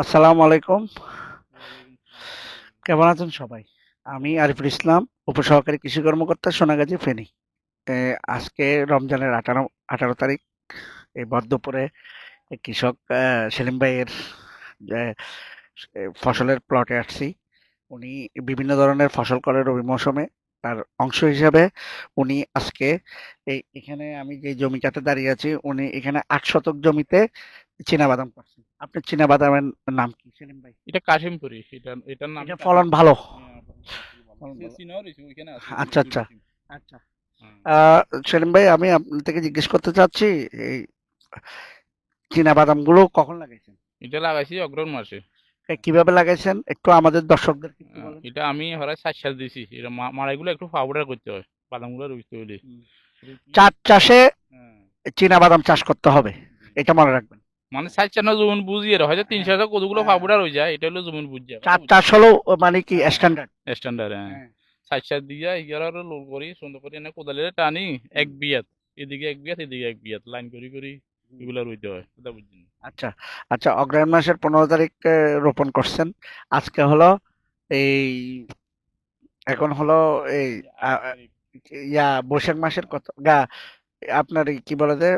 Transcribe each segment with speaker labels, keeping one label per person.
Speaker 1: আসসালামু আলাইকুম।
Speaker 2: ওয়ালাইকুম সালাম।
Speaker 1: কেমন আছেন সবাই? আমি আরিফুল ইসলাম, উপসহকারী কৃষি কর্মকর্তা, সোনাগাজী, ফেনী। এ, আজকে রমজানের 18 তারিখ। এই ভর দুপুরে কৃষক সেলিম ভাইয়ের আহ, ফসলের প্লটে আসছি। উনি বিভিন্ন ধরনের ফসল করে রবি মৌসুমে। তার অংশ হিসাবে উনি আজকে এখানে আমি যে জমিটাতে দাঁড়িয়ে আছি, উনি এখানে 8 শতক জমিতে চীনাবাদাম করছেন। আপনার চীনাবাদামের নাম কি সেলিম ভাই?
Speaker 2: এটা কাশিমপুরি, এটার নাম
Speaker 1: এটা ফলন
Speaker 2: কাশিমপুরি।
Speaker 1: ভালো।
Speaker 2: হ্যাঁ, কাশিমপুরি ভালো।
Speaker 1: ফলন ভালো।
Speaker 2: চিনাও রয়েছে, ওইখানে আছে
Speaker 1: আচ্ছা,
Speaker 2: দুই
Speaker 1: আচ্ছা,
Speaker 2: তিন।
Speaker 1: আচ্ছা।
Speaker 2: হ্যাঁ।
Speaker 1: সেলিম ভাই, আমি আপনার থেকে জিজ্ঞেস করতে চাচ্ছি, এই চীনা বাদাম গুলো কখন লাগাইছেন?
Speaker 2: এটা লাগাইছি অগ্রহণ মাসে।
Speaker 1: কিভাবে লাগাইছেন একটু আমাদের দর্শকদের একটু বলেন।
Speaker 2: এটা আমি হরাই 7 সাল দিছি। এটা মাড়াইগুলো একটু পাউডার করতে হয়, বাদামগুলো রুইতে হইলে।
Speaker 1: হুম।
Speaker 2: রুইতে।
Speaker 1: চার চাষে
Speaker 2: হ্যাঁ।
Speaker 1: চীনা বাদাম চাষ করতে হবে,
Speaker 2: জি।
Speaker 1: এটা মনে রাখবেন।
Speaker 2: মানে 7 সাল না জমিন বুঝিয়ে হয়তো
Speaker 1: হ্যাঁ,
Speaker 2: 300 কতগুলো
Speaker 1: হ্যাঁ।
Speaker 2: পাউডার হয়ে যায়, এটা হলো জমিন বুঝিয়ে কথা
Speaker 1: চার
Speaker 2: বুঝছেন।
Speaker 1: চাষ হলেও মানে কি
Speaker 2: হ্যাঁ,
Speaker 1: স্ট্যান্ডার্ড?
Speaker 2: স্ট্যান্ডার্ড। হ্যাঁ।
Speaker 1: হ্যাঁ।
Speaker 2: 7 সাল দিয়া এগারো লোড করি, সুন্দর করে এনে কোদালে টানি। এক
Speaker 1: হুম,
Speaker 2: বিয়াত, এদিকে এক বিয়াত, এদিকে এক বিয়াত, লাইন করি করি
Speaker 1: হুম।
Speaker 2: এগুলা রুইতে হয়, কথা বুঝছেন।
Speaker 1: আচ্ছা, আচ্ছা, অগ্রহায়ণ মাসের 15 তারিখ রোপণ করছেন। আজকে হলো এই এখন হলো এই আ, আ,
Speaker 2: 8 তারিখ।
Speaker 1: বৈশাখ মাসের কত গা আপনার কি বলে যে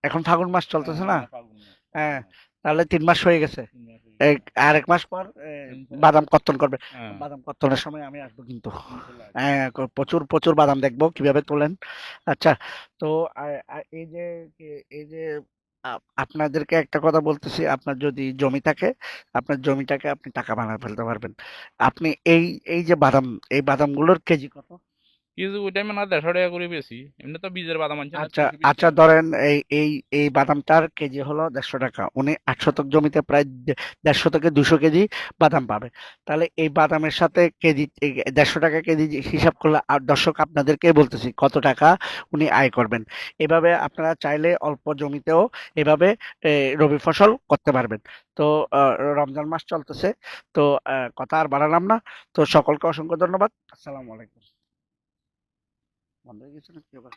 Speaker 1: এখন ফাগুন মাস চলতেছে না?
Speaker 2: হ্যাঁ, ফাল্গুন মাস, ফাল্গুন
Speaker 1: হ্যাঁ,
Speaker 2: মাস।
Speaker 1: তাহলে 3 মাস হয়ে গেছে।
Speaker 2: 3 মাস হয়ে গেছে।
Speaker 1: আর 1 মাস পর
Speaker 2: ইনশাল্লাহ।
Speaker 1: বাদাম কর্তন করবে।
Speaker 2: হ্যাঁ,
Speaker 1: বাদাম কর্তনের সময় আমি আসবো কিন্তু।
Speaker 2: ইনশাল্লাহ আসবেন।
Speaker 1: হ্যাঁ, প্রচুর প্রচুর বাদাম দেখবো কিভাবে তোলেন। আচ্ছা, তো এই যে এই যে আপনাদেরকে একটা কথা বলতেছি, আপনার যদি জমি থাকে, আপনার জমিটাকে আপনি টাকা বানায় ফেলতে পারবেন। আপনি এই এই যে বাদাম, এই বাদামগুলোর কেজি কত?
Speaker 2: কিন্তু ওই টাইমে না 150 টাকা করে বেশি। এমনি তো বীজের বাদাম আনছে না
Speaker 1: আচ্ছা,
Speaker 2: 320 টাকা
Speaker 1: আচ্ছা,
Speaker 2: করে।
Speaker 1: ধরেন এই এই এই বাদামটার কেজি হলো 150 টাকা। উনি 8 শতক জমিতে প্রায় 150 থেকে 200 কেজি বাদাম পাবে। তাহলে এই বাদামের সাথে কেজি 150 টাকা কেজি হিসাব করলে, আর দর্শক আপনাদেরকে বলতেছি কত টাকা উনি আয় করবেন। এভাবে আপনারা চাইলে অল্প জমিতেও এভাবে এ, রবি ফসল করতে পারবেন। তো রমজান মাস চলতেছে, তো কথা আর বাড়ালাম না। তো সকলকে অসংখ্য ধন্যবাদ। আসসালামু আলাইকুম। বন্ধ হয়ে গেছে নাকি আবার?